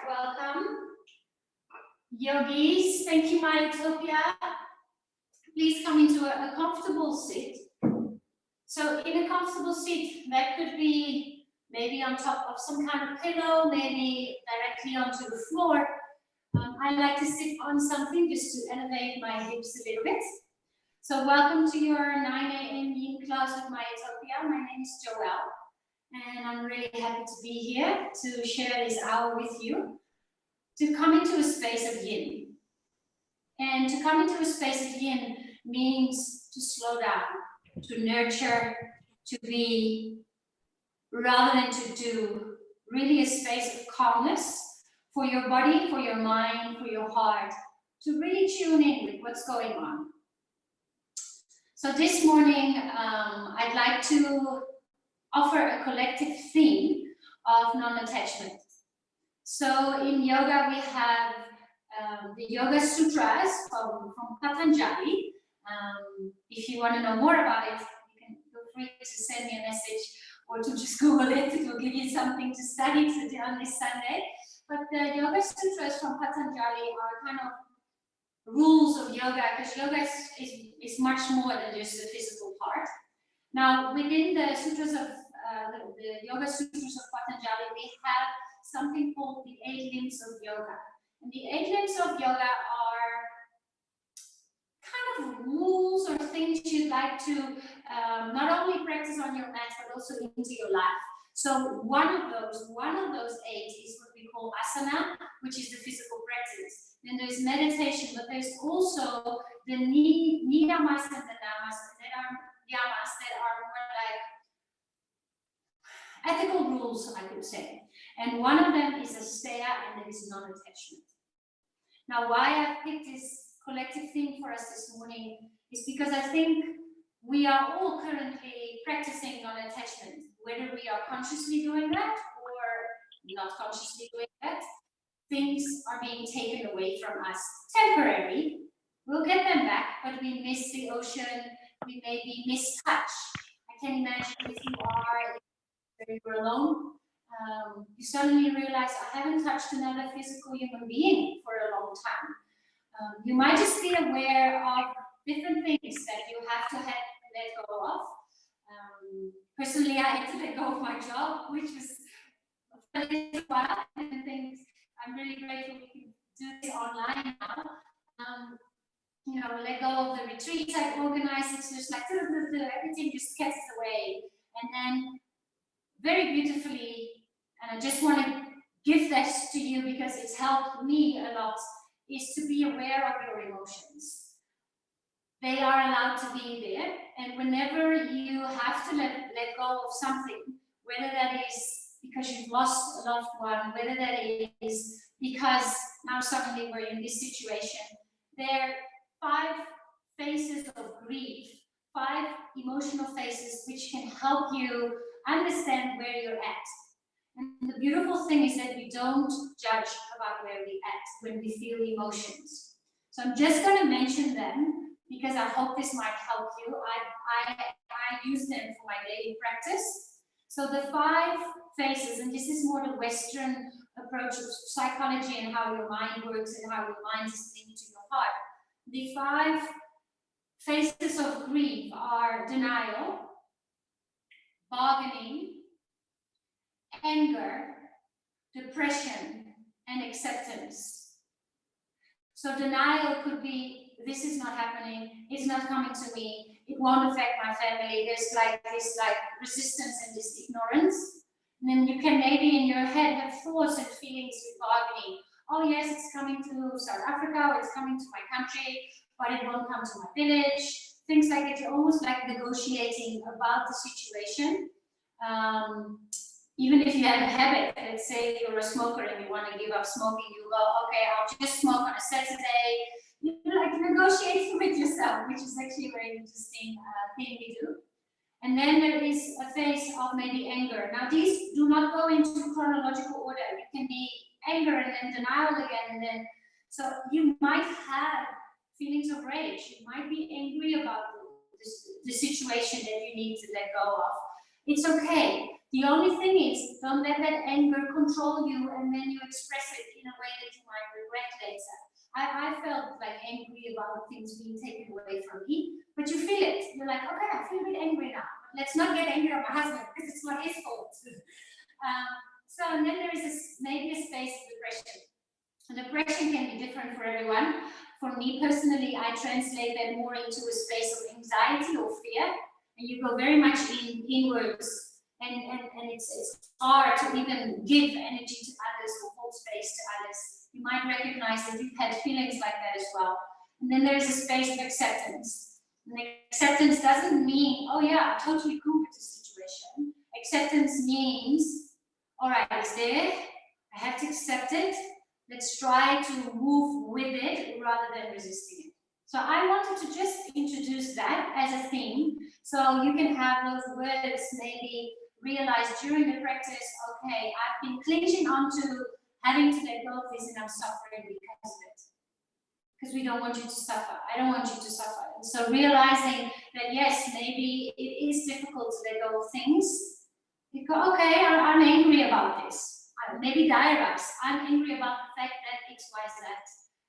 welcome. Yogis, thank you, my Utopia. Please come into a comfortable sit. So in a comfortable seat, that could be maybe on top of some kind of pillow, maybe directly onto the floor. I like to sit on something just to elevate my hips a little bit. So welcome to your 9 a.m. yin class with my Utopia. My name is Joelle, and I'm really happy to be here to share this hour with you, to come into a space of yin. And to come into a space of yin means to slow down, to nurture, to be, rather than to do, really a space of calmness for your body, for your mind, for your heart, to really tune in with what's going on. So this morning, I'd like to offer a collective theme of non-attachment. So in yoga, we have the Yoga Sutras from Patanjali. If you want to know more about it, you can feel free to send me a message or to just Google it. It will give you something to study today on this Sunday. But the Yoga Sutras from Patanjali are kind of rules of yoga, because yoga is much more than just the physical part. Now, within the sutras of the Yoga Sutras of Patanjali, we have something called the 8 limbs of yoga. And the 8 limbs of yoga are kind of rules or things you'd like to not only practice on your mat, but also into your life. So one of those 8 is what we call asana, which is the physical practice. Then there's meditation, but there's also the niyamas and the namas that are more like ethical rules, I could say. And one of them is asteya, and that is non-attachment. Now, why I picked this collective theme for us this morning is because I think we are all currently practicing non-attachment, whether we are consciously doing that or not consciously doing that. Things are being taken away from us temporarily. We'll get them back, but we miss the ocean, we maybe miss touch. I can imagine if you're alone, you suddenly realize, I haven't touched another physical human being for a long time. You might just be aware of different things that you have to let go of. Personally, I had to let go of my job, which was a little while, and things. I'm really grateful we can do this online now. Let go of the retreats I've organized. It's just like everything just gets away, and then very beautifully. And I just want to give that to you because it's helped me a lot, is to be aware of your emotions. They are allowed to be there, and whenever you have to let go of something, whether that is because you've lost a loved one, whether that is because now suddenly we're in this situation, there are 5 phases of grief, 5 emotional phases which can help you understand where you're at. And the beautiful thing is that we don't judge about where we're at when we feel emotions. So I'm just going to mention them because I hope this might help you. I use them for my daily practice. So the 5 phases, and this is more the Western approach of psychology and how your mind works and how your mind is linked to your heart. The 5 phases of grief are denial, bargaining, anger, depression, and acceptance. So denial could be, this is not happening, it's not coming to me, it won't affect my family. There's this resistance and this ignorance. And then you can maybe in your head have thoughts and feelings with bargaining. Oh yes, it's coming to South Africa, or it's coming to my country, but it won't come to my village. Things like that. You're almost like negotiating about the situation. Even if you have a habit, let's say you're a smoker and you want to give up smoking, you go, okay, I'll just smoke on a Saturday. You're like negotiating with yourself, which is actually a very interesting thing we do. And then there is a phase of maybe anger. Now these do not go into chronological order. It can be anger and then denial again, and then, so you might have feelings of rage. You might be angry about the situation that you need to let go of. It's okay. The only thing is, don't let that anger control you and then you express it in a way that you might regret later. I felt like angry about things being taken away from me, but you feel it. You're like, okay, I feel a bit angry now. But let's not get angry at my husband because it's not his fault. So and then there is maybe a space of depression. And depression can be different for everyone. For me personally, I translate that more into a space of anxiety or fear, and you go very much inwards. And it's hard to even give energy to others or hold space to others. You might recognize that you've had feelings like that as well. And then there's a space of acceptance. And acceptance doesn't mean, oh yeah, I'm totally cool with this situation. Acceptance means, all right, it's there. I have to accept it. Let's try to move with it rather than resisting it. So I wanted to just introduce that as a theme. So you can have those words maybe realize during the practice, okay, I've been clinging onto having to let go of this and I'm suffering because of it. Because we don't want you to suffer. I don't want you to suffer. And so realizing that yes, maybe it is difficult to let go of things. You go, okay, I'm angry about this. Maybe diaries. I'm angry about the fact that X, Y, Z.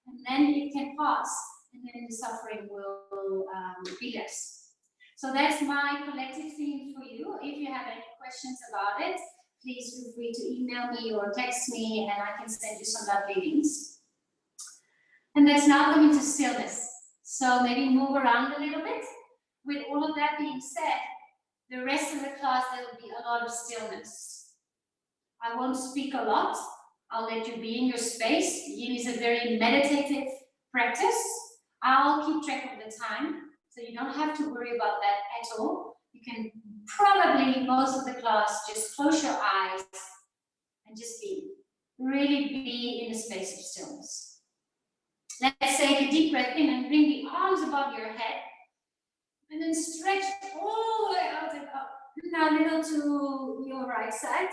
And then it can pass and then the suffering will be less. So that's my collective theme for you. If you have any questions about it, please feel free to email me or text me and I can send you some lovely links. And let's now come into stillness. So maybe move around a little bit. With all of that being said, the rest of the class there will be a lot of stillness. I won't speak a lot. I'll let you be in your space. Yin is a very meditative practice. I'll keep track of the time. So you don't have to worry about that at all. You can probably, most of the class, just close your eyes and just be. Really be in a space of stillness. Let's take a deep breath in and bring the arms above your head. And then stretch all the way out and up. Now a little to your right side.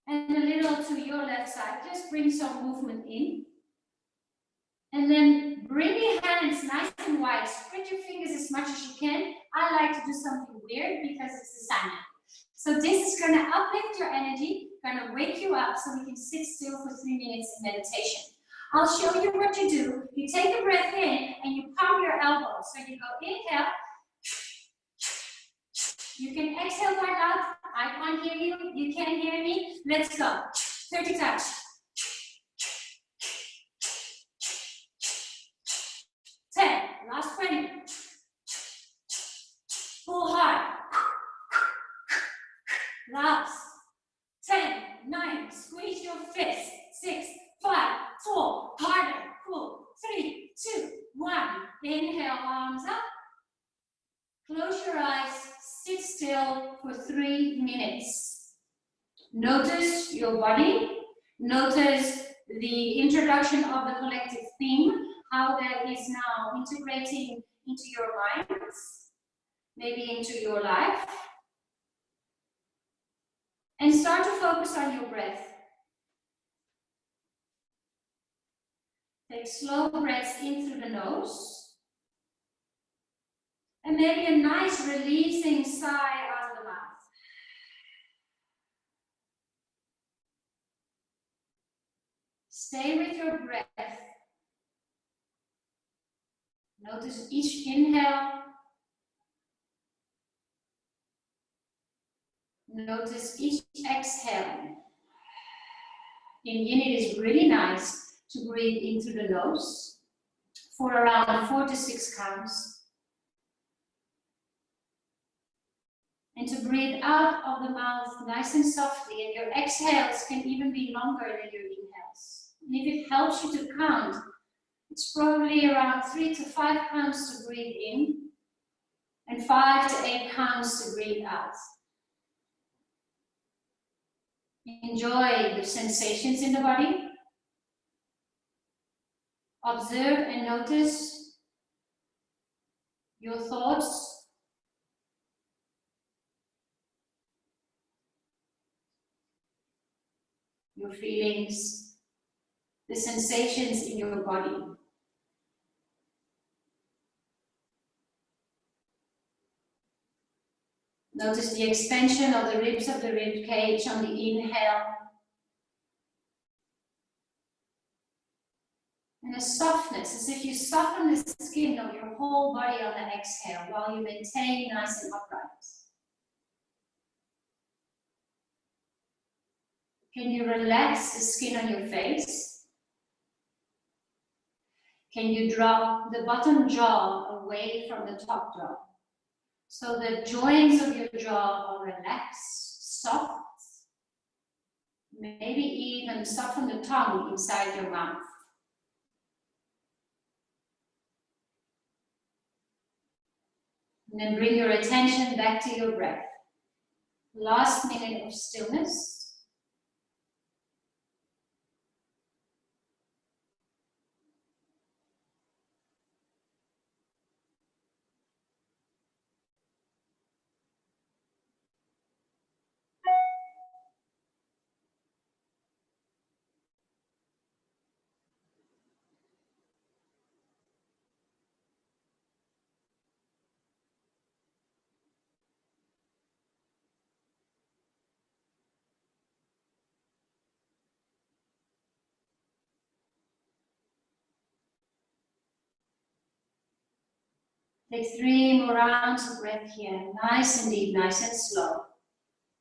And a little to your left side. Just bring some movement in. And then bring your hands nice and wide. Spread your fingers as much as you can. I like to do something weird because it's a sana. So this is going to uplift your energy, going to wake you up so we can sit still for 3 minutes in meditation. I'll show you what you do. You take a breath in and you pump your elbows. So you go inhale. You can exhale quite loud. I can't hear you. You can't hear me. Let's go. 30 times. 10. Last 20. Pull hard. Last. 10. 9. Squeeze your fist. 6. 5. 4. Harder. Pull. 3. 2. 1. Inhale, arms up. Close your eyes. Sit still for 3 minutes. Notice your body. Notice the introduction of the collective theme, how that is now integrating into your minds, maybe into your life. And start to focus on your breath. Take slow breaths in through the nose. And maybe a nice releasing sigh out of the mouth. Stay with your breath. Notice each inhale. Notice each exhale. In Yin, it is really nice to breathe in through the nose for around 4 to 6 counts. And to breathe out of the mouth nice and softly, and your exhales can even be longer than your inhales. And if it helps you to count, it's probably around 3 to 5 counts to breathe in, and 5 to 8 counts to breathe out. Enjoy the sensations in the body. Observe and notice your thoughts. Your feelings, the sensations in your body. Notice the expansion of the ribs of the rib cage on the inhale. And a softness, as if you soften the skin of your whole body on the exhale while you maintain nice and upright. Can you relax the skin on your face? Can you drop the bottom jaw away from the top jaw? So the joints of your jaw are relaxed, soft. Maybe even soften the tongue inside your mouth. And then bring your attention back to your breath. Last minute of stillness. Take 3 more rounds of breath here, nice and deep, nice and slow.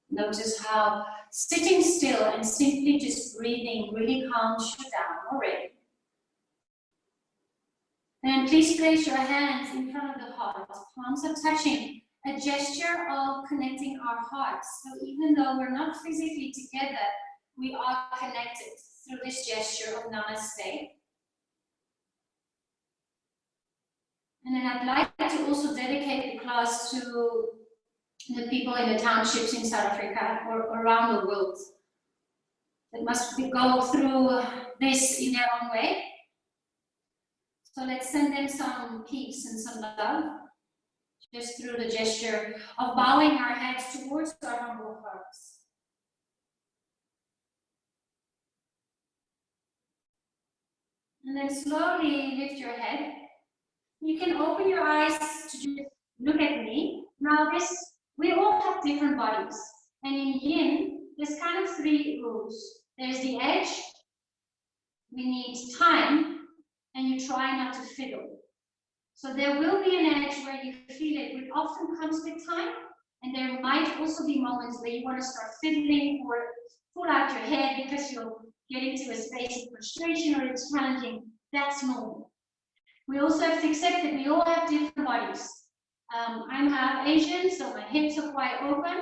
Notice how sitting still and simply just breathing really calms you down already. And please place your hands in front of the heart, palms are touching, a gesture of connecting our hearts. So even though we're not physically together, we are connected through this gesture of namaste. And then I'd like to also dedicate the class to the people in the townships in South Africa or around the world that must go through this in their own way. So let's send them some peace and some love, just through the gesture of bowing our heads towards our humble hearts. And then slowly lift your head. You can open your eyes to just look at me. Now we all have different bodies. And in yin, there's kind of 3 rules. There's the edge, we need time, and you try not to fiddle. So there will be an edge where you feel it, which often comes with time. And there might also be moments where you want to start fiddling or pull out your hair because you're getting to a space of frustration or it's challenging. That's normal. We also have to accept that we all have different bodies. I'm half Asian, so my hips are quite open.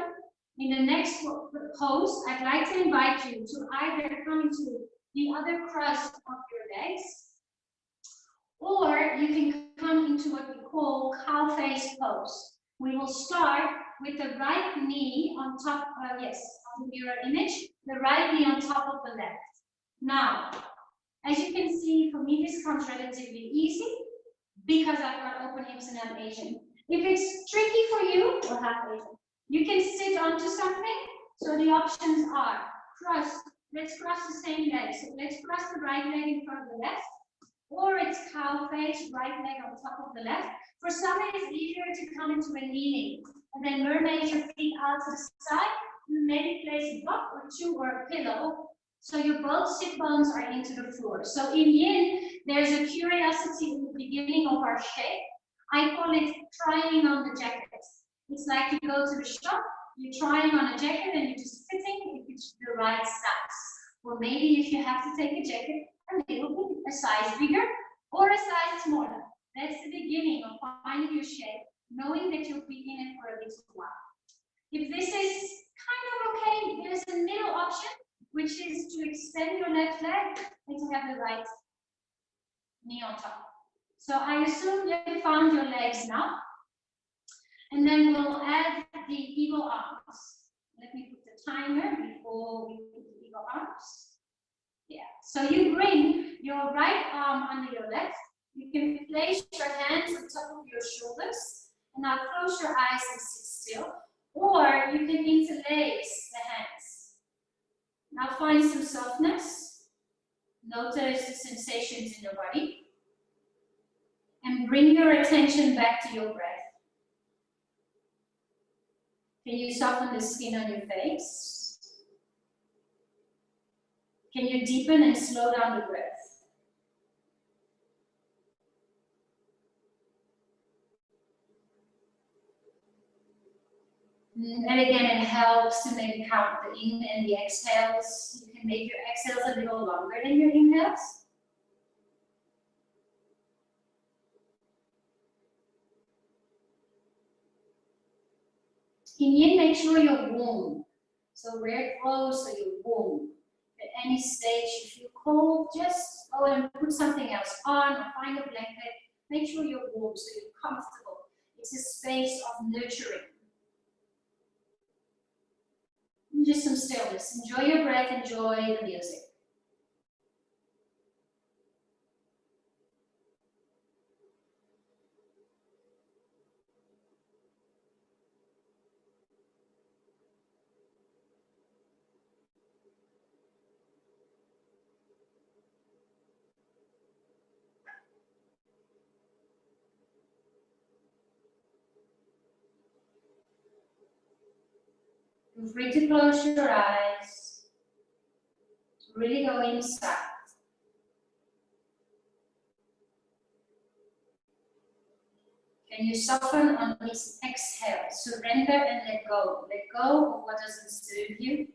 In the next pose, I'd like to invite you to either come into the other crust of your legs, or you can come into what we call cow face pose. We will start with the right knee on top, on the mirror image, the right knee on top of the left. Now, as you can see, for me, this comes relatively easy because I've got open hips and I'm Asian. If it's tricky for you, or half Asian, you can sit onto something. So the options are cross. Let's cross the same leg. So let's cross the right leg in front of the left, or it's cow face, right leg on top of the left. For some, it is easier to come into a kneeling and then mermaid your feet out to the side. Maybe place a block or 2 or a pillow, so your both sit bones are into the floor. So in yin, there's a curiosity in the beginning of our shape. I call it trying on the jacket. It's like you go to the shop, you're trying on a jacket and you're just fitting if it's the right size. Or maybe if you have to take a jacket a little bit, a size bigger or a size smaller. That's the beginning of finding your shape, knowing that you'll be in it for a little while. If this is kind of okay, there's a middle option, which is to extend your left leg and to have the right knee on top. So I assume you have found your legs now. And then we'll add the eagle arms. Let me put the timer before we put the eagle arms. Yeah, so you bring your right arm under your left. You can place your hands on top of your shoulders. And now close your eyes and sit still. Or you can interlace the hands. Now find some softness. Notice the sensations in your body. And bring your attention back to your breath. Can you soften the skin on your face? Can you deepen and slow down the breath? And again, it helps to maybe count the in and the exhales. You can make your exhales a little longer than your inhales. In yin, make sure you're warm. So wear clothes so you're warm. At any stage, if you cold, just go and put something else on, or find a blanket. Make sure you're warm so you're comfortable. It's a space of nurturing. And just some stillness. Enjoy your breath, enjoy the music. Feel free to close your eyes. Really go inside. Can you soften on this exhale? Surrender and let go. Let go of what doesn't serve you.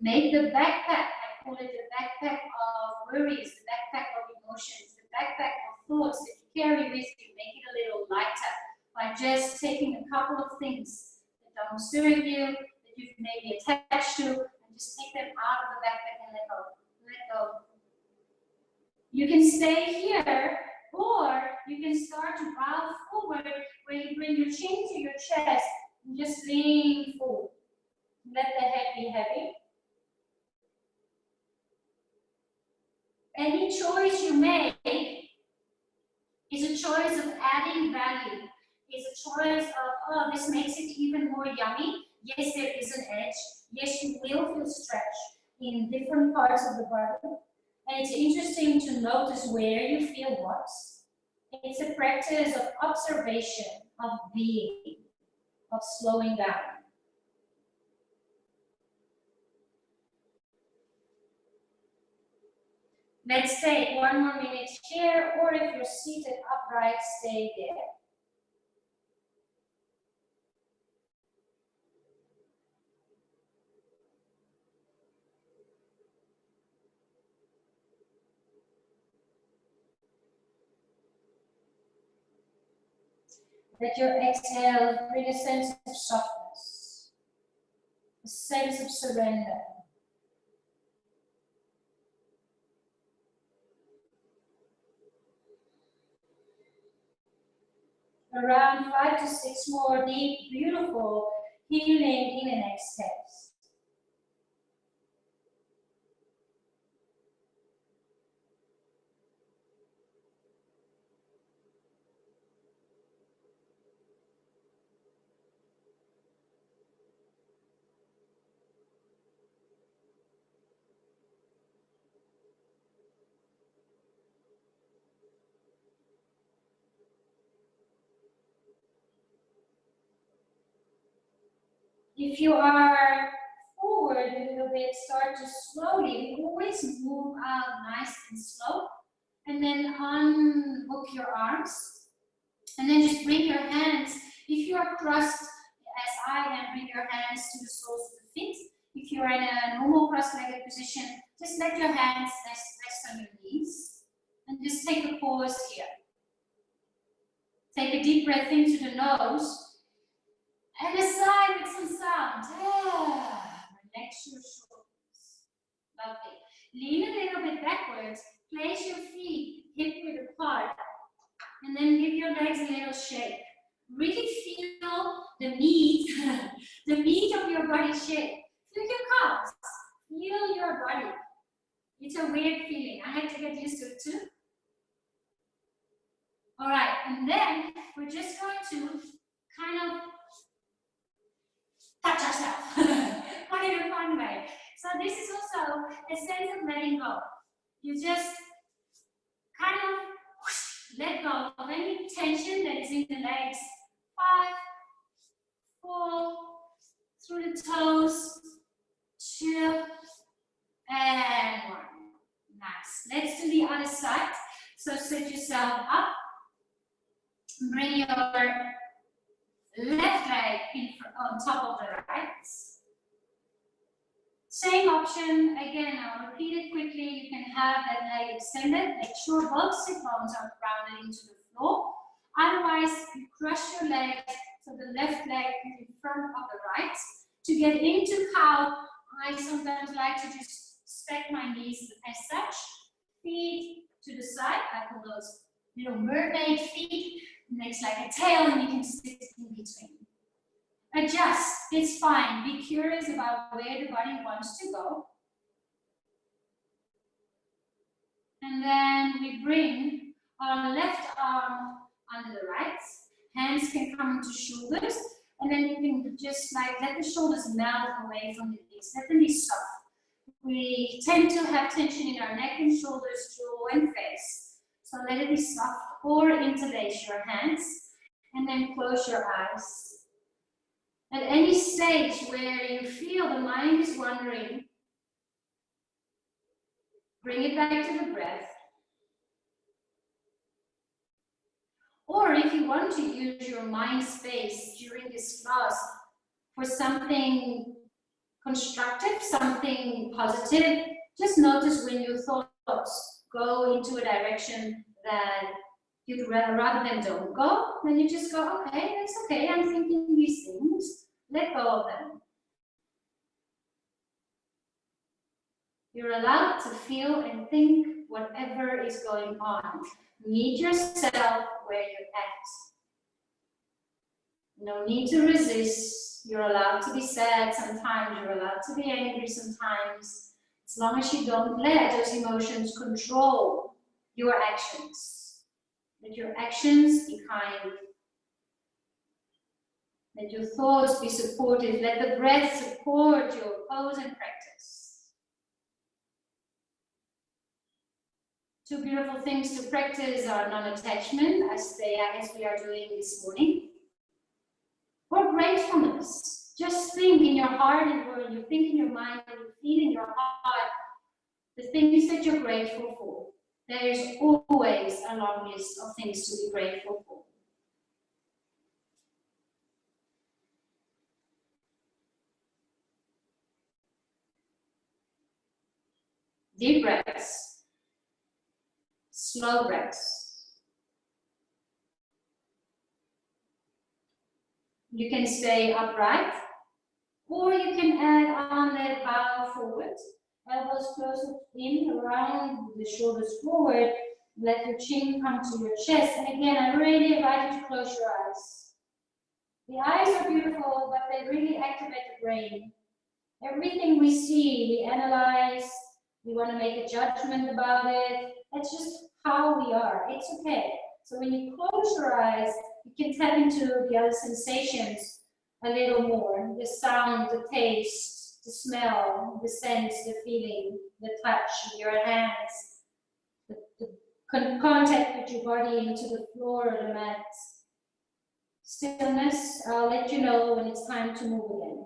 Make the backpack, I call it the backpack of worries, the backpack of emotions, the backpack of thoughts that you carry with you. Make it a little lighter by just taking a couple of things that don't serve you, that you've maybe attached to, and just take them out of the backpack and let go. Let go. You can stay here, or you can start to bow forward where you bring your chin to your chest and just lean forward. Let the head be heavy. Any choice you make is a choice of adding value, is a choice of, oh, this makes it even more yummy. Yes, there is an edge. Yes, you will feel stretch in different parts of the body. And it's interesting to notice where you feel what. It's a practice of observation, of being, of slowing down. Let's take 1 more minute here, or if you're seated upright, stay there. Let your exhale bring a sense of softness, a sense of surrender. Around 5 to 6 more deep, beautiful, healing in and exhales. If you are forward a little bit, start to slowly, always move out nice and slow, and then unhook your arms, and then just bring your hands, if you are crossed as I am, bring your hands to the soles of the feet. If you are in a normal cross-legged position, just let your hands rest on your knees, and just take a pause here. Take a deep breath into the nose, and a sigh with some sound. Relax your shoulders. Lovely. Lean a little bit backwards. Place your feet hip width apart. And then give your legs a little shake. Really feel the meat, the meat of your body shake. Feel your calves. Feel your body. It's a weird feeling. I had to get used to it too. All right, and then we're just going to kind of touch ourselves, but in a fun way. So this is also a sense of letting go. You just kind of let go of any tension that is in the legs. 5, pull through the toes, 2, and 1. Nice. Let's do the other side. So set yourself up. Bring your left leg on top of the right. Same option. Again, I'll repeat it quickly. You can have that leg extended. Make sure both sit bones are grounded into the floor. Otherwise, you crush your legs, so the left leg is in front of the right. To get into cow, I sometimes like to just stack my knees as such. Feet to the side. I call those little mermaid feet. It makes like a tail, and you can sit in between. Adjust. It's fine. Be curious about where the body wants to go. And then we bring our left arm under the right. Hands can come to shoulders. And then you can just like let the shoulders melt away from the knees. Let them be soft. We tend to have tension in our neck and shoulders, jaw and face. So let it be soft, or interlace your hands. And then close your eyes. At any stage where you feel the mind is wandering, bring it back to the breath. Or if you want to use your mind space during this class for something constructive, something positive, just notice when your thoughts go into a direction that you'd rather than don't go, then you just go, okay, that's okay, I'm thinking these things, let go of them. You're allowed to feel and think whatever is going on. Meet yourself where you're at. No need to resist. You're allowed to be sad sometimes, you're allowed to be angry sometimes, as long as you don't let those emotions control your actions. Let your actions be kind. Let your thoughts be supportive. Let the breath support your pose and practice. 2 beautiful things to practice are non-attachment, as we are doing this morning, or gratefulness. Just think in your heart, and when you think in your mind, and you feel in your heart the things that you're grateful for. There is always a long list of things to be grateful for. Deep breaths, slow breaths. You can stay upright, or you can add on that bow forward. Elbows closer in, around the shoulders forward. Let your chin come to your chest. And again, I really invite you to close your eyes. The eyes are beautiful, but they really activate the brain. Everything we see, we analyze, we want to make a judgment about it. That's just how we are. It's okay. So when you close your eyes, you can tap into the other sensations a little more. The sound, the taste, the smell, the sense, the feeling, the touch in your hands, the contact with your body into the floor or the mat. Stillness, I'll let you know when it's time to move again.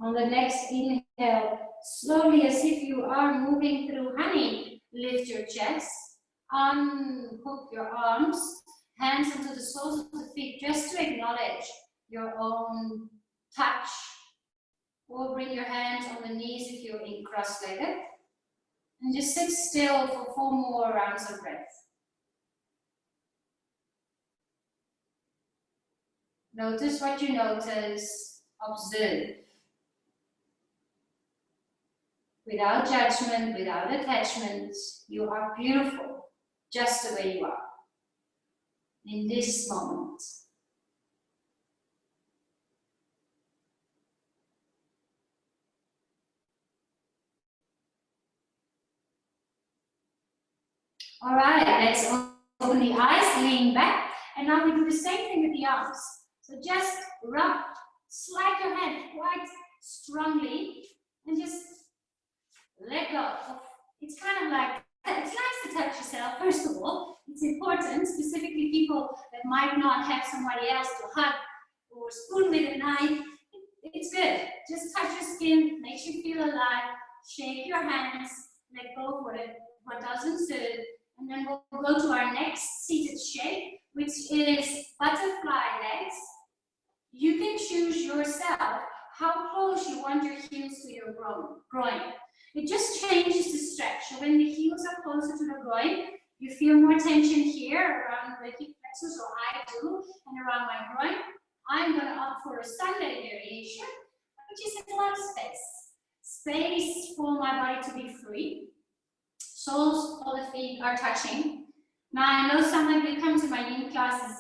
On the next inhale, slowly as if you are moving through honey, lift your chest, unhook your arms, hands onto the soles of the feet, just to acknowledge your own touch. Or bring your hands on the knees if you're in cross-legged. And just sit still for 4 more rounds of breath. Notice what you notice, observe. Without judgment, without attachment, you are beautiful, just the way you are, in this moment. All right, let's open the eyes, lean back, and now we do the same thing with the arms. So just rub, slide your hand quite strongly, and just let go. It's kind of like, it's nice to touch yourself, first of all. It's important, specifically people that might not have somebody else to hug or spoon with at night. It's good. Just touch your skin, makes you feel alive, shake your hands, let go for it, what doesn't serve. And then we'll go to our next seated shape, which is butterfly legs. You can choose yourself how close you want your heels to your groin. It just changes the stretch. So when the heels are closer to the groin, you feel more tension here around the hip flexors, or I do, and around my groin. I'm going to opt for a Sunday variation, which is a lot of space. Space for my body to be free. Soles of the feet are touching. Now I know some of you come to my new classes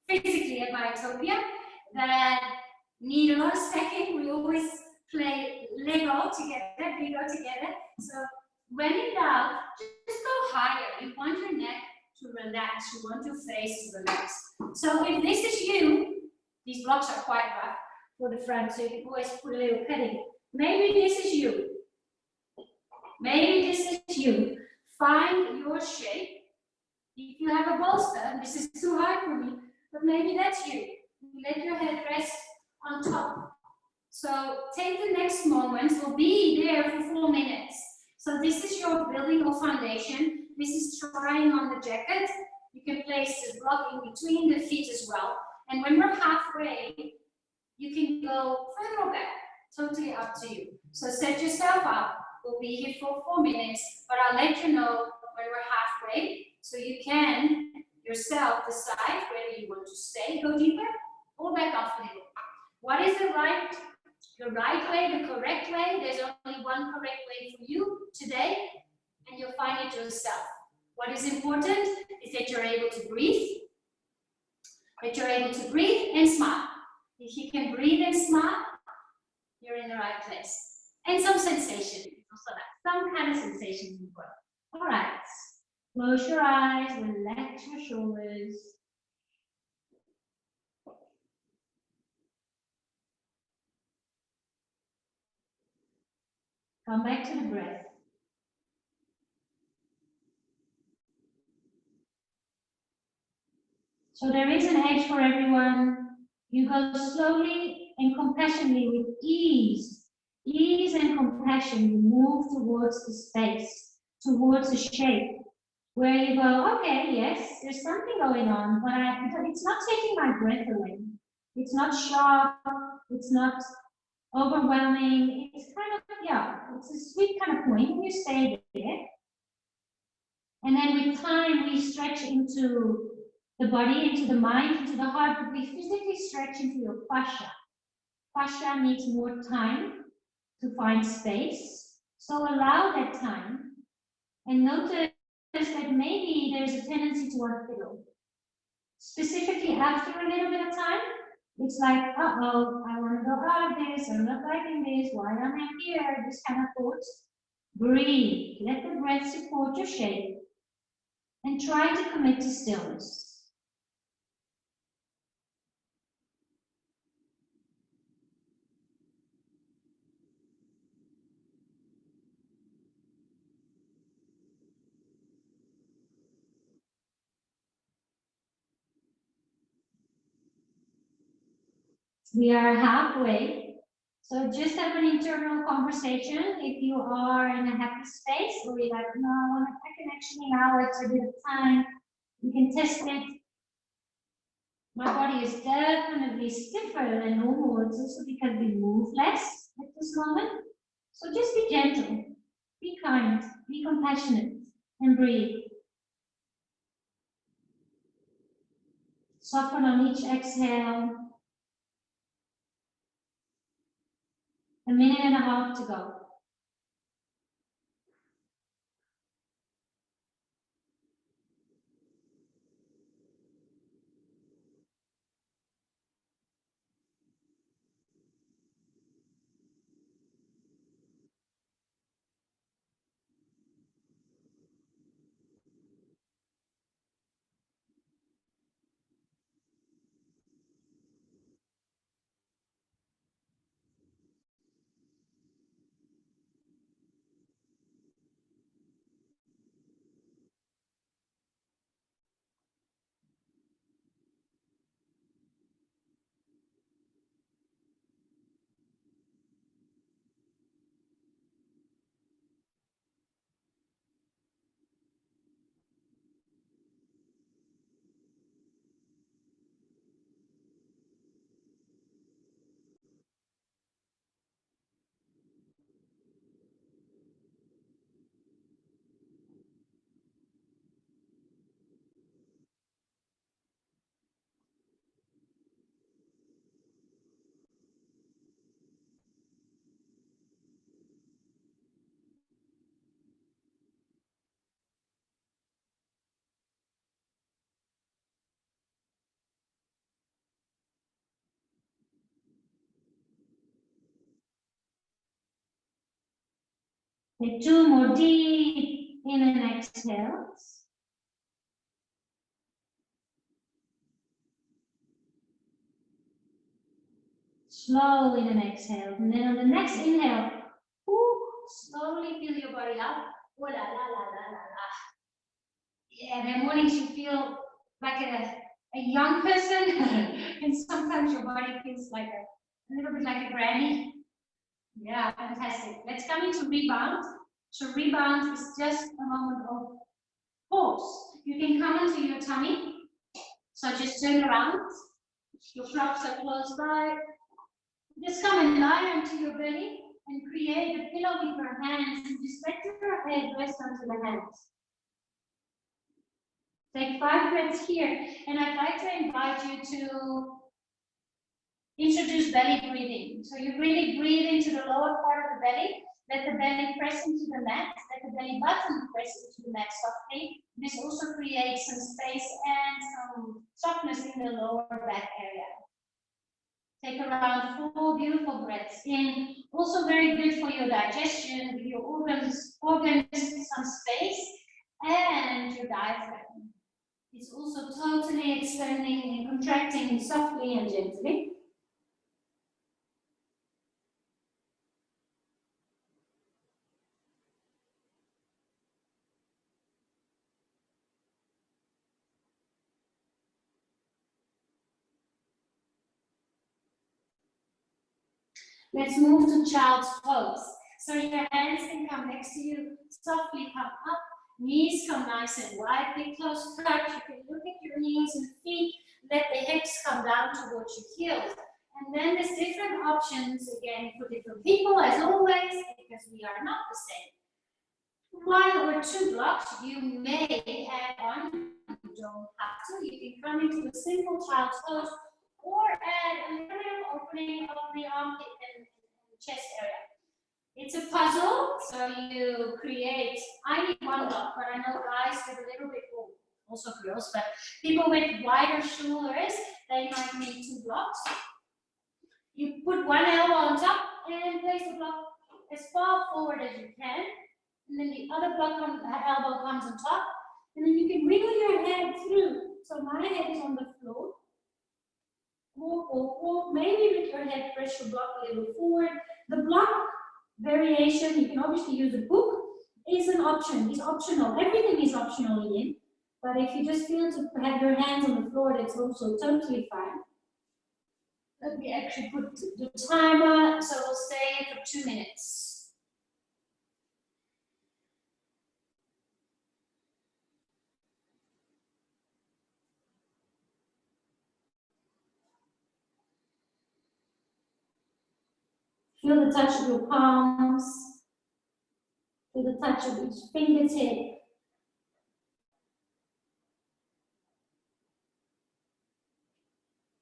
physically at Mytopia that need a lot of stacking. We always play Lego together. So when in doubt, just go higher. You want your neck to relax. You want your face to relax. So if this is you, these blocks are quite rough for the front, so you can always put a little padding. Maybe this is you. Maybe this is you. Find your shape. If you have a bolster, this is too high for me, but maybe that's you. Let your head rest on top. So take the next moment. We'll be there for 4 minutes. So this is your building your foundation. This is trying on the jacket. You can place the block in between the feet as well. And when we're halfway, you can go further or back. Totally up to you. So set yourself up. We'll be here for 4 minutes, but I'll let you know when we're halfway, so you can yourself decide whether you want to stay, go deeper, or back off a little. What is the right way, the correct way? There's only one correct way for you today, and you'll find it yourself. What is important is that you're able to breathe, and smile. If you can breathe and smile, you're in the right place. And some sensation, also that, some kind of sensation in the body. All right, close your eyes, relax your shoulders. Come back to the breath. So there is an age for everyone. You go slowly and compassionately with ease. Ease and compassion, you move towards the space, towards the shape, where you go, okay, yes, there's something going on, but it's not taking my breath away. It's not sharp, it's not overwhelming. It's kind of, yeah, it's a sweet kind of point, and you stay there. And then with time, we stretch into the body, into the mind, into the heart, but we physically stretch into your fascia. Fascia needs more time to find space, so allow that time, and notice that maybe there's a tendency to unfiddle. Specifically after a little bit of time, it's like, uh-oh, I want to go out of this, I'm not liking this, why am I here, this kind of thoughts. Breathe, let the breath support your shape, and try to commit to stillness. We are halfway, So just have an internal conversation. If you are in a happy space, or you're like, no, I can actually now, it's a bit of time, you can test it. My body is definitely stiffer than normal. It's also because we move less at this moment. So just be gentle, be kind, be compassionate, and breathe. Soften on each exhale. A minute and a half to go. Take 2 more deep in and exhales. Slow in and exhale. And then on the next inhale, slowly fill your body up. Oh, la, la, la, la, la, la. Yeah, then mornings you feel like a young person, and sometimes your body feels like a little bit like a granny. Yeah, fantastic. Let's come into rebound. So rebound is just a moment of pause. You can come into your tummy. So just turn around. Your blocks are close by. Just come and lie onto your belly and create a pillow with your hands. And just let your head rest onto the hands. Take 5 breaths here. And I'd like to invite you to introduce belly breathing. So you really breathe into the lower part of the belly. Let the belly press into the mat. Let the belly button press into the mat softly. This also creates some space and some softness in the lower back area. Take around 4 beautiful breaths in. Also very good for your digestion, give your organs some space, and your diaphragm. It's also totally expanding and contracting softly and gently. Let's move to child's pose. So your hands can come next to you, softly come up, knees come nice and wide, big close touch. You can look at your knees and feet, let the hips come down towards your heels. And then there's different options again for different people, as always, because we are not the same. 1 or 2 blocks you may add on, you don't have to. You can come into a simple child's pose or add a little opening of the armpit and chest area. It's a puzzle, so you create, I need 1 block, but I know guys with a little bit, also girls, but people with wider shoulders, they might need 2 blocks. You put 1 elbow on top and place the block as far forward as you can. And then the other block on elbow comes on top. And then you can wiggle your head through. So my head is on the floor. Or maybe with your head, press your block a little forward. The block variation, you can obviously use a book, is an option, is optional. Everything is optional in. But if you just feel to have your hands on the floor, that's also totally fine. Let me actually put the timer, so we'll stay for 2 minutes. Feel the touch of your palms. Feel the touch of each fingertip.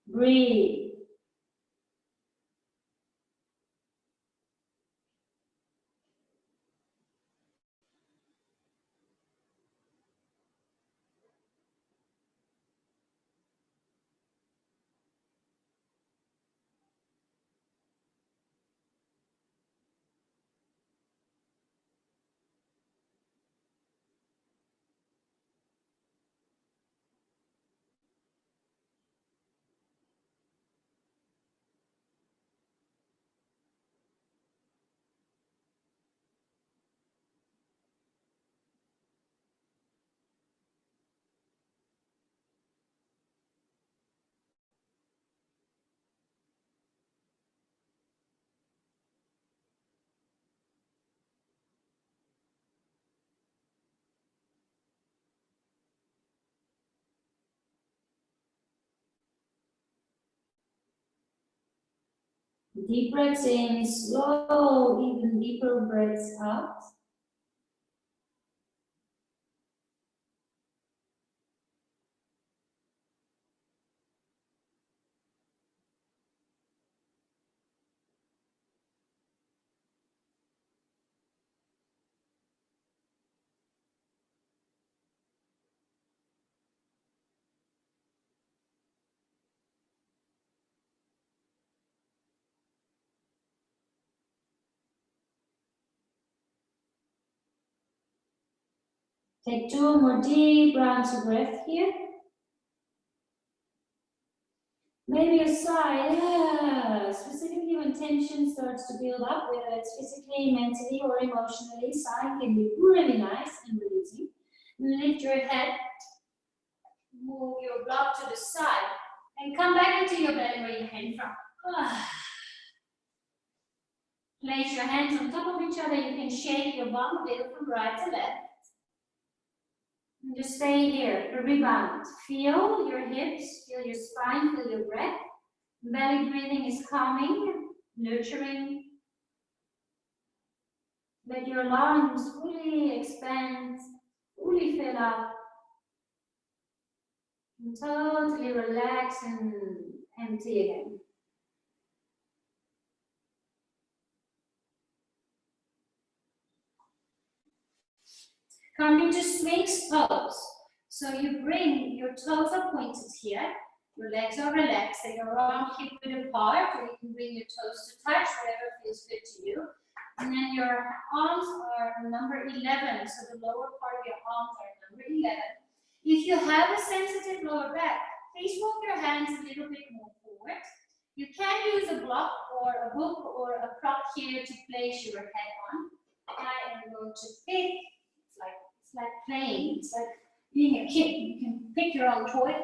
Breathe. Deep breaths in, slow, even deeper breaths out. Take 2 more deep rounds of breath here. Maybe a sigh, yeah. Specifically when tension starts to build up, whether it's physically, mentally, or emotionally, sighing can be really nice and releasing. Lift your head, move your block to the side, and come back into your belly where you came from. Place your hands on top of each other. You can shake your bum a bit from right to left. And just stay here for rebound. Feel your hips, feel your spine, feel your breath. Belly breathing is calming, nurturing. Let your lungs fully expand, fully fill up. And totally relax and empty again. Come into Sphinx pose. So you bring your toes are pointed here, your legs are relaxed, they go around hip width apart, or you can bring your toes to touch, whatever feels good to you. And then your arms are number 11, so the lower part of your arms are number 11. If you have a sensitive lower back, please walk your hands a little bit more forward. You can use a block or a book or a prop here to place your head on. I am going to pick. It's like playing. It's like being a kid. You can pick your own toy.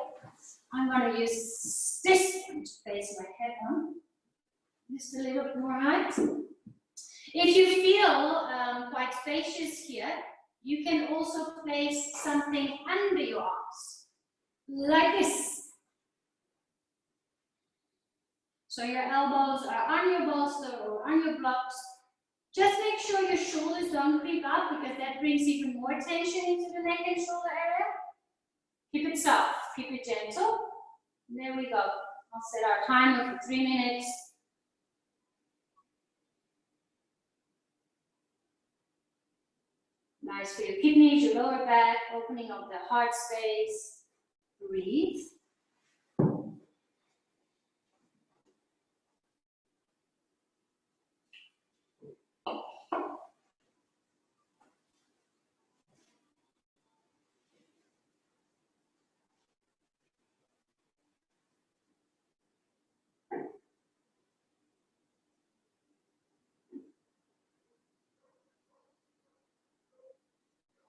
I'm going to use this one to place my head on. Just a little bit more height. If you feel quite spacious here, you can also place something under your arms, like this. So your elbows are on your bolster or on your blocks. Just make sure your shoulders don't creep up because that brings even more tension into the neck and shoulder area. Keep it soft, keep it gentle. There we go. I'll set our timer for 3 minutes. Nice for your kidneys, your lower back, opening up the heart space. Breathe.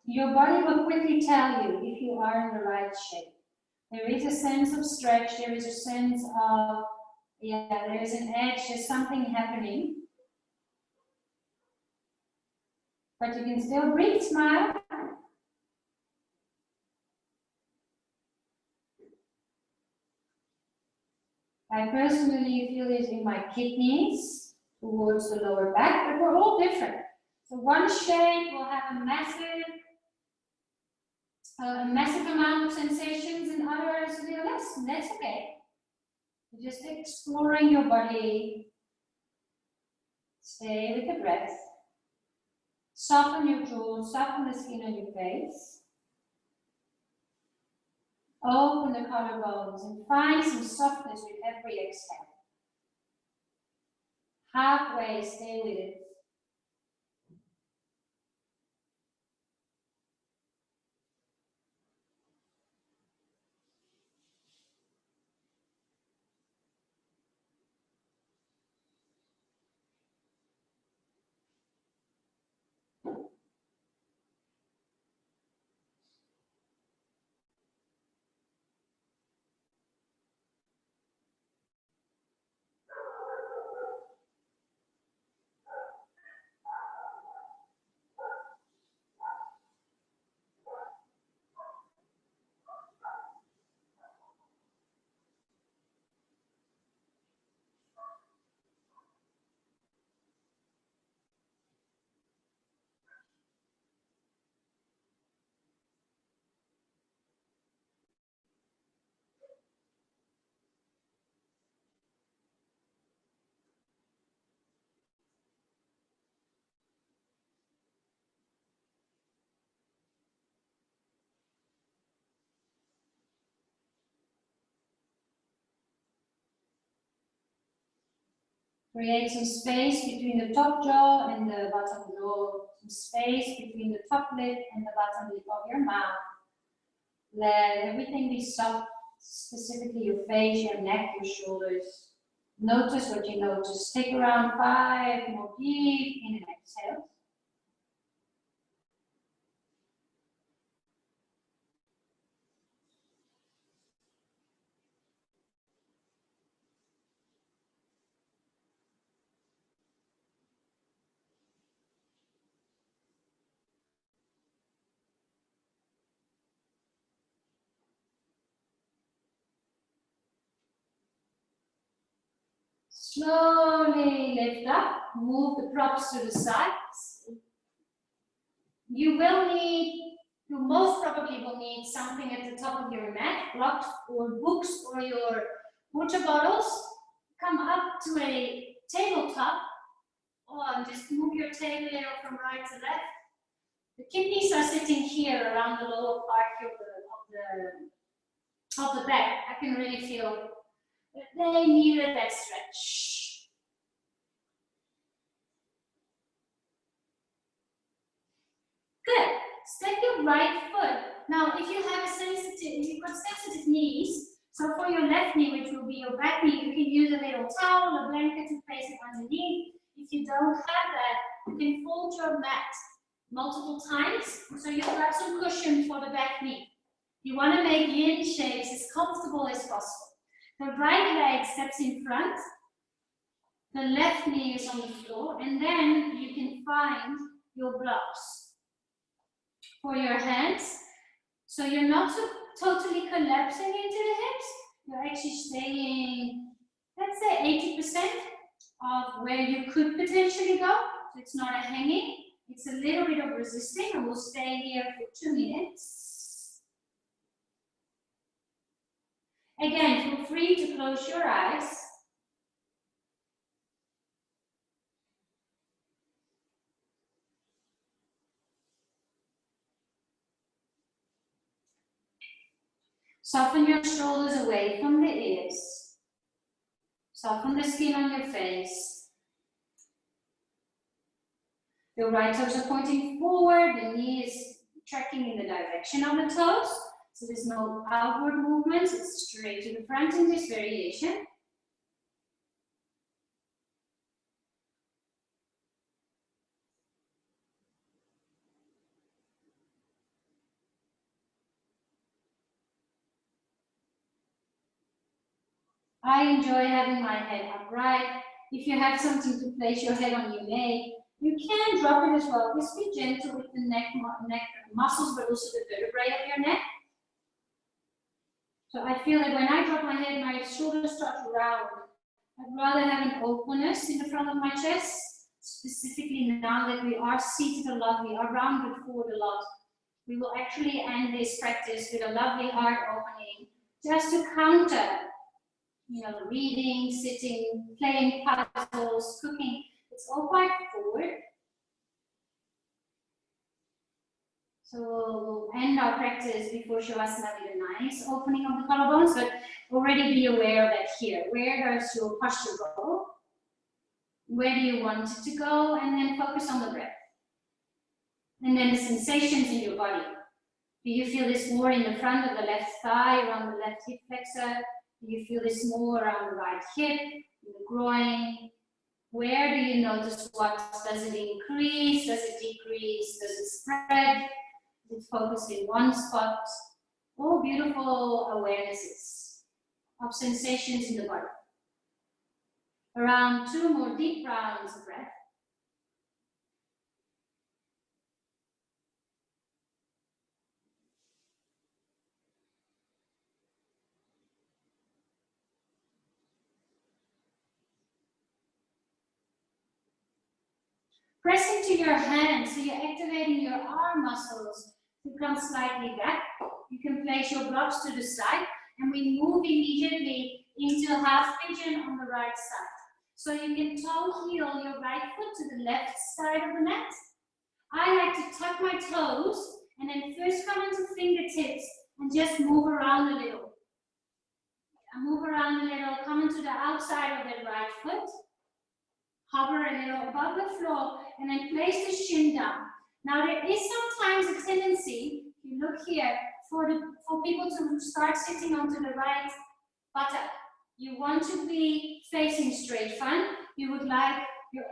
Your body will quickly tell you if you are in the right shape. There is a sense of stretch, there is a sense of Yeah, there's an edge, there's something happening. But you can still breathe, smile. I personally feel this in my kidneys towards the lower back, but we're all different. So one shape will have a massive amount of sensations, and others a little less, and that's okay. You're just exploring your body. Stay with the breath. Soften your jaw, soften the skin on your face. Open the collarbones and find some softness with every exhale. Halfway, stay with it. Create some space between the top jaw and the bottom jaw, some space between the top lip and the bottom lip of your mouth. Let everything be soft, specifically your face, your neck, your shoulders. Notice what you notice. Stick around 5 more deep in and exhale. Slowly lift up, move the props to the sides. You most probably will need something at the top of your mat, blocks or books or your water bottles. Come up to a tabletop, and just move your tail from right to left. The kidneys are sitting here around the lower part of the back. I can really feel that they needed that stretch. Good. Step your right foot. Now, if you have if you've got sensitive knees, so for your left knee, which will be your back knee, you can use a little towel, a blanket to place it underneath. If you don't have that, you can fold your mat multiple times, so you've got some cushion for the back knee. You want to make yin shapes as comfortable as possible. The right leg steps in front, the left knee is on the floor, and then you can find your blocks for your hands. So you're not totally collapsing into the hips, you're actually staying, let's say 80% of where you could potentially go. So it's not a hanging, it's a little bit of resisting, and we'll stay here for 2 minutes. Again, feel free to close your eyes. Soften your shoulders away from the ears. Soften the skin on your face. Your right toes are pointing forward, the knee is tracking in the direction of the toes. So there's no outward movements, it's straight to the front in this variation. I enjoy having my head upright. If you have something to place your head on, you may. You can drop it as well. Just be gentle with the neck muscles, but also the vertebrae of your neck. So I feel that when I drop my head, my shoulders start to round. I'd rather have an openness in the front of my chest, specifically now that we are seated a lot, we are rounded forward a lot. We will actually end this practice with a lovely heart opening, just to counter, reading, sitting, playing puzzles, cooking. It's all quite forward. So we'll end our practice before Shavasana with a nice opening of the collarbones, but already be aware of that here. Where does your posture go? Where do you want it to go? And then focus on the breath. And then the sensations in your body. Do you feel this more in the front of the left thigh, around the left hip flexor? Do you feel this more around the right hip, in the groin? Where do you notice what? Does it increase? Does it decrease? Does it spread? Does it focus in one spot? All beautiful awarenesses of sensations in the body. Around 2 more deep rounds of breath. Press into your hands, so you're activating your arm muscles to come slightly back. You can place your blocks to the side, and we move immediately into half pigeon on the right side. So you can toe heel your right foot to the left side of the mat. I like to tuck my toes, and then first come into fingertips, and just move around a little. Move around a little, come into the outside of that right foot. Hover a little above the floor, and then place the shin down. Now there is sometimes a tendency, if you look here, for people to start sitting onto the right buttock. You want to be facing straight front. You're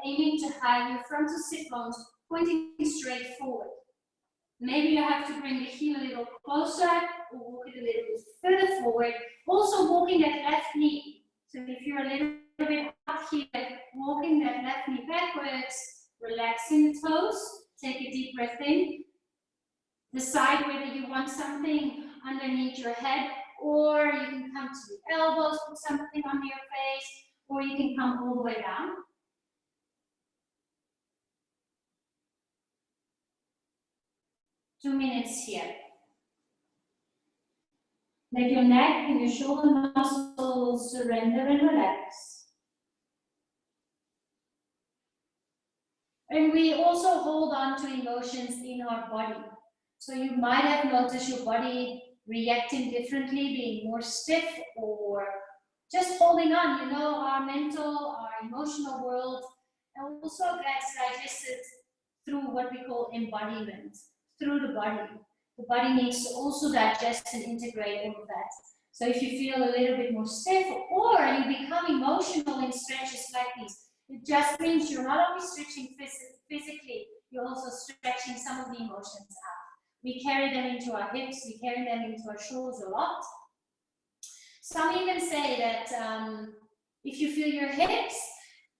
aiming to have your frontal sit bones pointing straight forward. Maybe you have to bring the heel a little closer, or walk it a little bit further forward. Also walking that left knee. So if you're a little bit up here, walking that left knee backwards, relaxing the toes, take a deep breath in. Decide whether you want something underneath your head, or you can come to the elbows, put something on your face, or you can come all the way down. Two minutes here. Let your neck and your shoulder muscles surrender and relax. And we also hold on to emotions in our body. So you might have noticed your body reacting differently, being more stiff, or just holding on. Our mental, our emotional world, and also gets digested through what we call embodiment, through the body. The body needs to also digest and integrate all of that. So if you feel a little bit more stiff, or you become emotional in stretches like these, it just means you're not only stretching physically, you're also stretching some of the emotions out. We carry them into our hips, we carry them into our shoulders a lot. Some even say that if you feel your hips,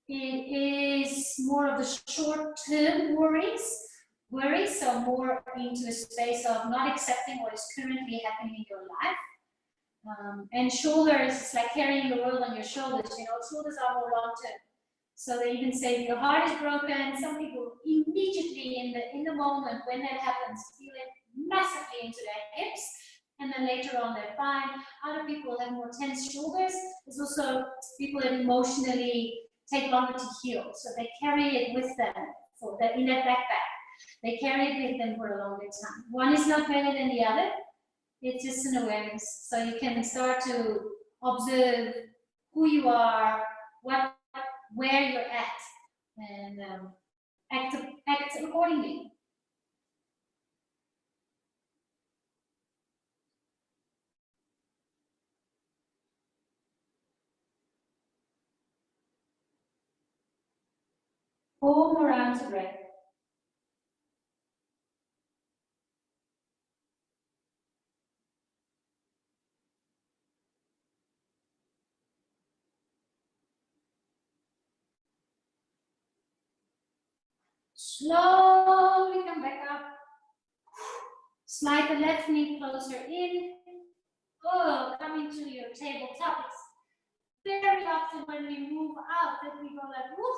it is more of the short-term worries, so more into a space of not accepting what is currently happening in your life. And shoulders, it's like carrying the world on your shoulders. Shoulders are more long-term. So they even say if your heart is broken, some people immediately in the moment when that happens, feel it massively into their hips, and then later on they're fine. Other people have more tense shoulders. There's also people that emotionally take longer to heal, so they carry it with them in that backpack. They carry it with them for a longer time. One is not better than the other. It's just an awareness. So you can start to observe who you are, where you're at, and act accordingly. Four more rounds of breath. Slowly come back up. Slide the left knee closer in. Oh, coming to your tabletop. It's very often when we move out that we go like, woof.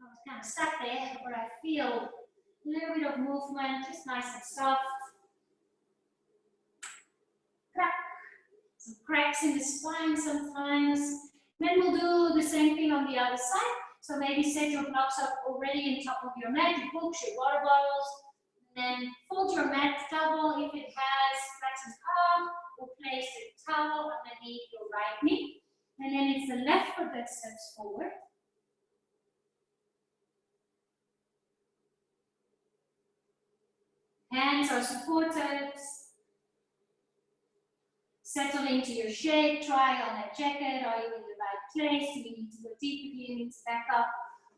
I was kind of stuck there, but I feel a little bit of movement, just nice and soft. Crack. Some cracks in the spine sometimes. Then we'll do the same thing on the other side. So maybe set your blocks up already on top of your mat, your books, your water bottles. And then fold your mat double if it has flattened out, or place a towel underneath your right knee. And then it's the left foot that steps forward. Hands are supported. Settle into your shape, try on a jacket. Are you in the right place? Do you need to go deeper? Do you need to back up?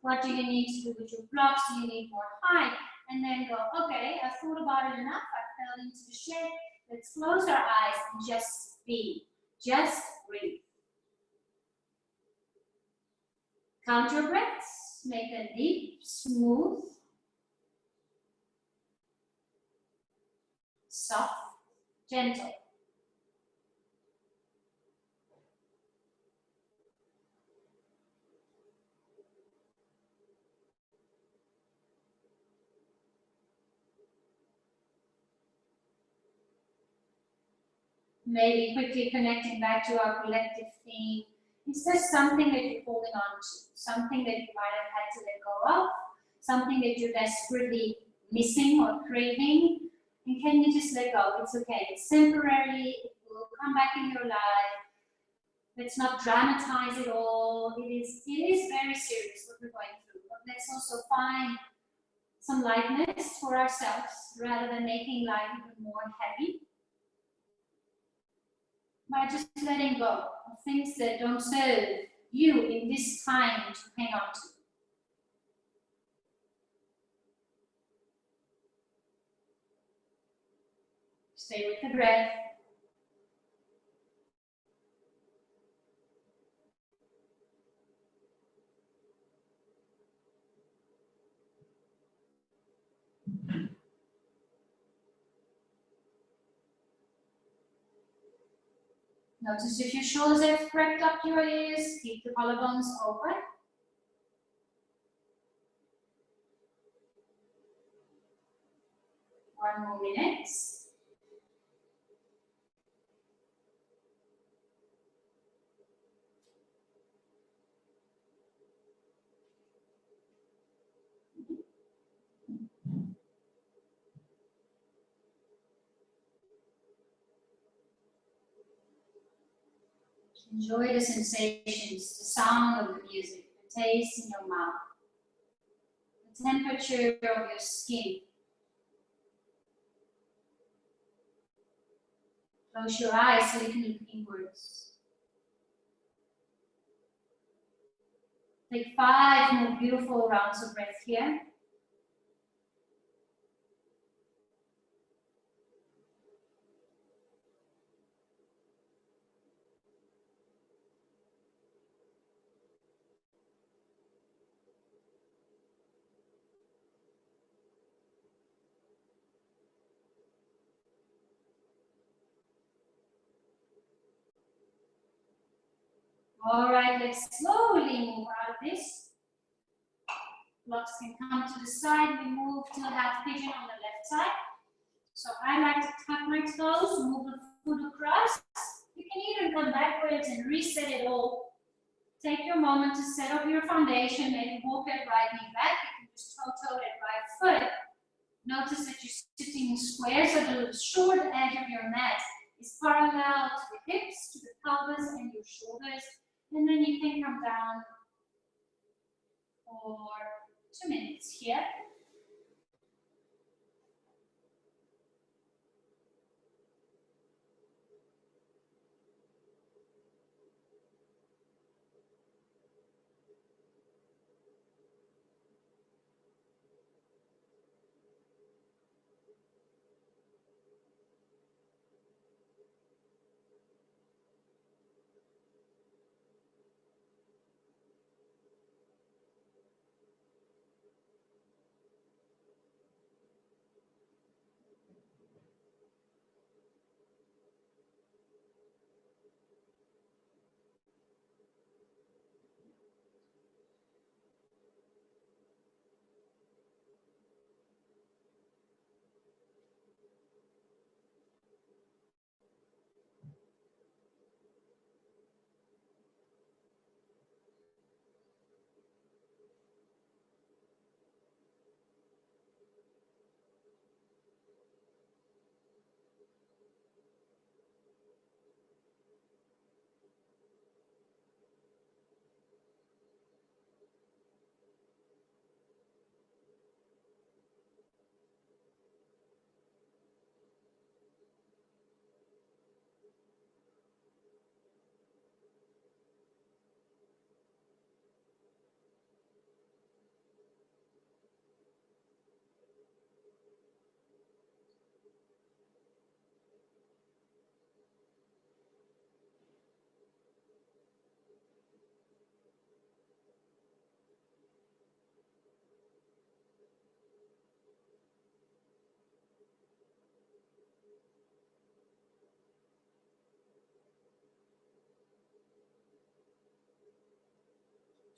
What do you need to do with your blocks? Do you need more height? And then go, okay, I've thought about it enough. I fell into the shape. Let's close our eyes and just be. Just breathe. Count your breaths. Make a deep, smooth, soft, gentle. Maybe quickly connecting back to our collective theme. Is there something that you're holding on to? Something that you might have had to let go of? Something that you're desperately missing or craving? And can you just let go? It's okay. It's temporary. It will come back in your life. Let's not dramatize it all. It is very serious what we're going through. But let's also find some lightness for ourselves rather than making life even more heavy. By just letting go of things that don't serve you in this time to hang on to. Stay with the breath. Notice if your shoulders have cracked up your ears, keep the collarbones open. One more minute. Enjoy the sensations, the sound of the music, the taste in your mouth, the temperature of your skin. Close your eyes so you can look inwards. Take 5 more beautiful rounds of breath here. All right, let's slowly move out of this. Blocks can come to the side. We move to half pigeon on the left side. So I like to tuck my toes, move the foot across. You can even come backwards and reset it all. Take your moment to set up your foundation. Maybe walk that right knee back. You can just toe-toe that right foot. Notice that you're sitting square, so the short edge of your mat is parallel to the hips, to the pelvis, and your shoulders. And then you can come down for 2 minutes here.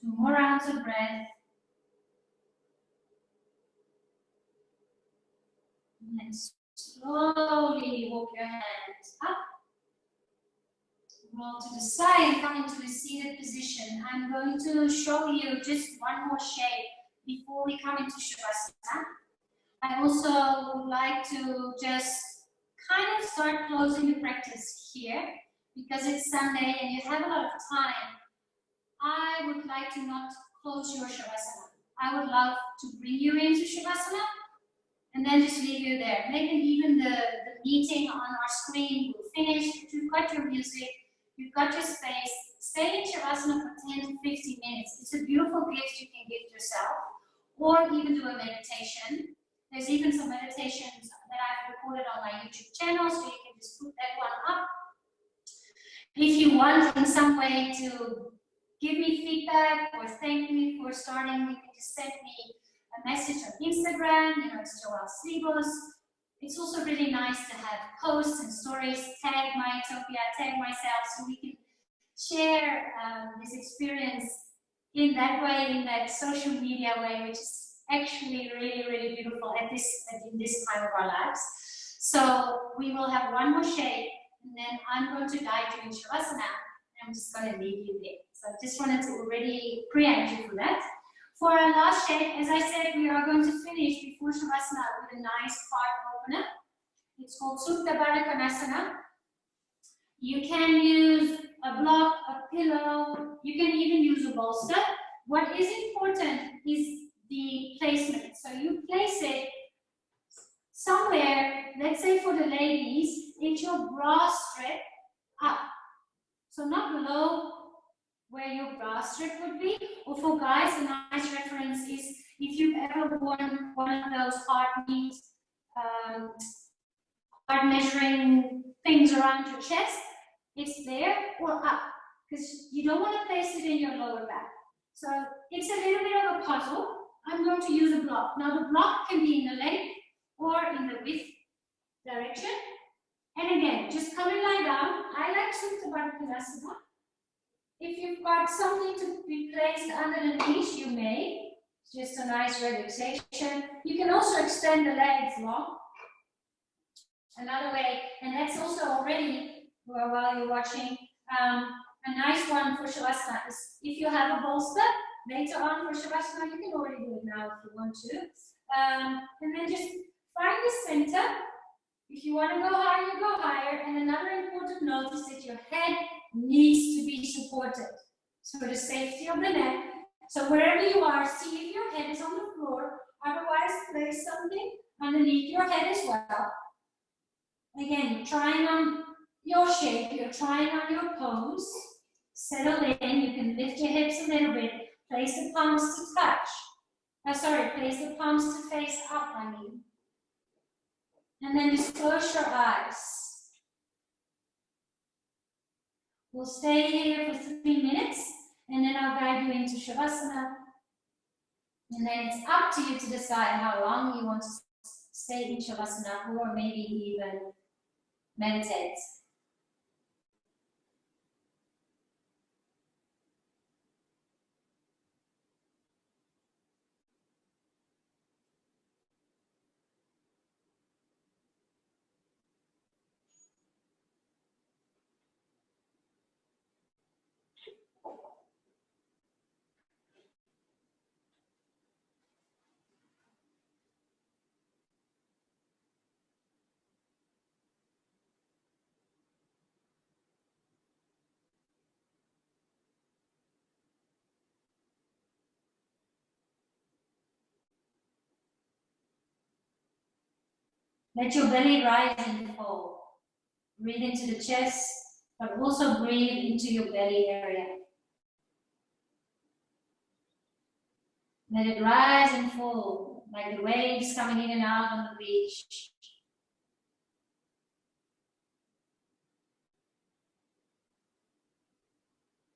2 more rounds of breath. And slowly walk your hands up. Roll to the side and come into a seated position. I'm going to show you just one more shape before we come into Shavasana. I also would like to just kind of start closing the practice here because it's Sunday and you have a lot of time. I would like to not close your Shavasana. I would love to bring you into Shavasana and then just leave you there. Maybe even the meeting on our screen will finish. You've got your music, you've got your space. Stay in Shavasana for 10 to 15 minutes. It's a beautiful gift you can give yourself, or even do a meditation. There's even some meditations that I've recorded on my YouTube channel, so you can just put that one up. If you want in some way to give me feedback or thank me for starting, you can just send me a message on Instagram, it's Joelle Sligos. It's also really nice to have posts and stories, tag my Utopia, tag myself, so we can share this experience in that way, in that social media way, which is actually really, really beautiful in this time of our lives. So we will have one more shape, and then I'm going to guide you in Shavasana. I'm just going to leave you there. So I just wanted to already preempt you for that. For our last shape, as I said, we are going to finish before Shavasana with a nice heart opener. It's called Supta Baddha Konasana. You can use a block, a pillow, you can even use a bolster. What is important is the placement. So you place it somewhere, let's say for the ladies, it's your bra strap up. So not below where your bra strap would be. Or for guys, a nice reference is if you've ever worn one of those hard measuring things around your chest, it's there or up, because you don't want to place it in your lower back. So it's a little bit of a puzzle. I'm going to use a block. Now the block can be in the length or in the width direction. And again, just come and lie down. I like Supta Baddha Konasana. If you've got something to be placed under the knees, you may. It's just a nice relaxation. You can also extend the legs long. Another way, and that's also already, while you're watching, a nice one for Shavasana is if you have a bolster, later on for Shavasana, you can already do it now if you want to. And then just find the center. If you want to go higher, you go higher. And another important note is that your head needs to be supported. So for the safety of the neck. So wherever you are, see if your head is on the floor. Otherwise, place something underneath your head as well. Again, you're trying on your shape, you're trying on your pose. Settle in, you can lift your hips a little bit. Place the palms to touch. Place the palms to face up, And then just close your eyes. We'll stay here for 3 minutes, and then I'll guide you into Shavasana. And then it's up to you to decide how long you want to stay in Shavasana, or maybe even meditate. Let your belly rise and fall. Breathe into the chest, but also breathe into your belly area. Let it rise and fall, like the waves coming in and out on the beach.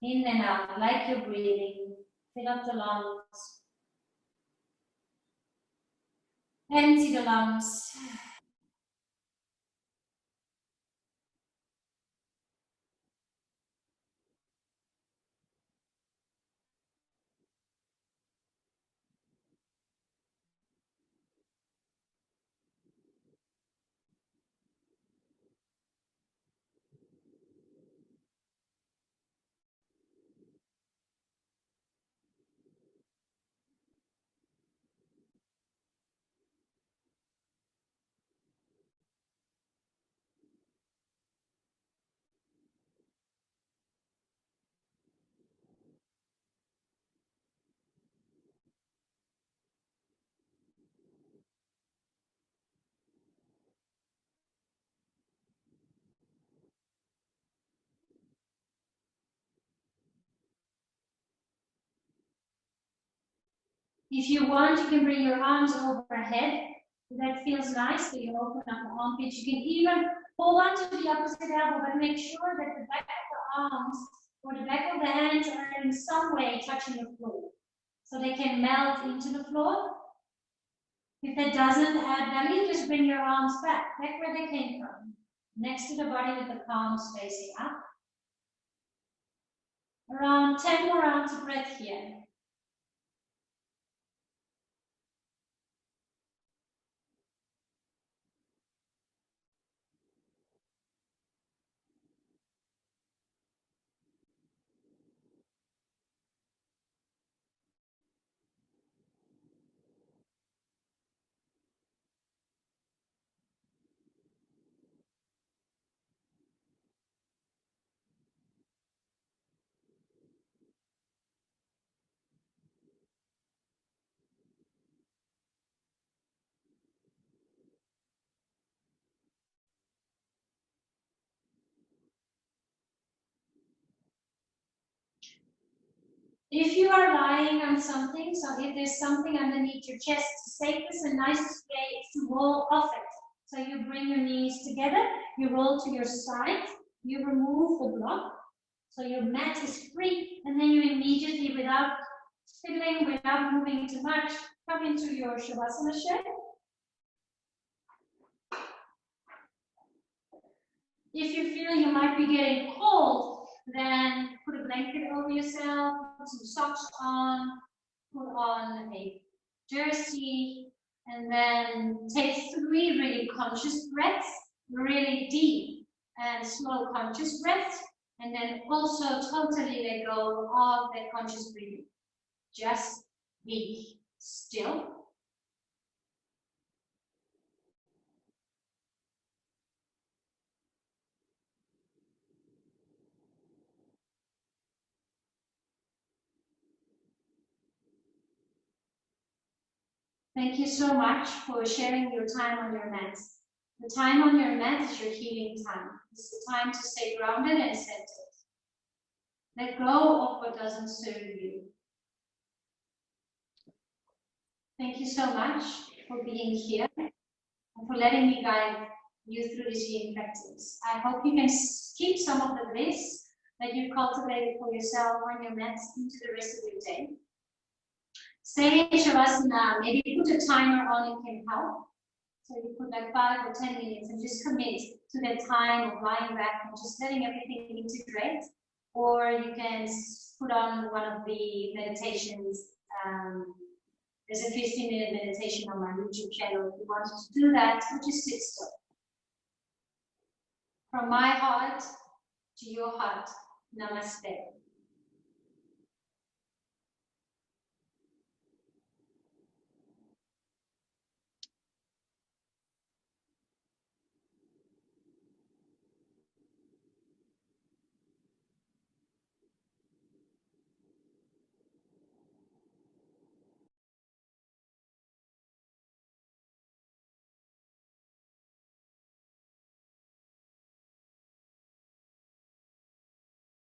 In and out, like you're breathing. Fill up the lungs. Empty the lungs. If you want, you can bring your arms overhead. That feels nice, so you open up the armpit. You can even hold on to the opposite elbow, but make sure that the back of the arms or the back of the hands are in some way touching the floor, so they can melt into the floor. If that doesn't add value, just bring your arms back where they came from, next to the body with the palms facing up. Around 10 more rounds of breath here. If you are lying on something, so if there's something underneath your chest, the safest and nicest way is to roll off it. So you bring your knees together, you roll to your side, you remove the block, so your mat is free, and then you immediately, without fiddling, without moving too much, come into your Shavasana shape. If you feel you might be getting cold, then put a blanket over yourself, put some socks on, put on a jersey, and then take 3 really conscious breaths, really deep and slow conscious breaths, and then also totally let go of that conscious breathing. Just be still. Thank you so much for sharing your time on your mat. The time on your mat is your healing time. It's the time to stay grounded and centered. Let go of what doesn't serve you. Thank you so much for being here and for letting me guide you through this healing practice. I hope you can keep some of the bliss that you've cultivated for yourself on your mat into the rest of your day. Stay in Shavasana. Maybe put a timer on, it can help. So you put like 5 or 10 minutes and just commit to that time of lying back and just letting everything integrate. Or you can put on one of the meditations. There's a 15-minute meditation on my YouTube channel if you wanted to do that, or just sit still. From my heart to your heart, namaste.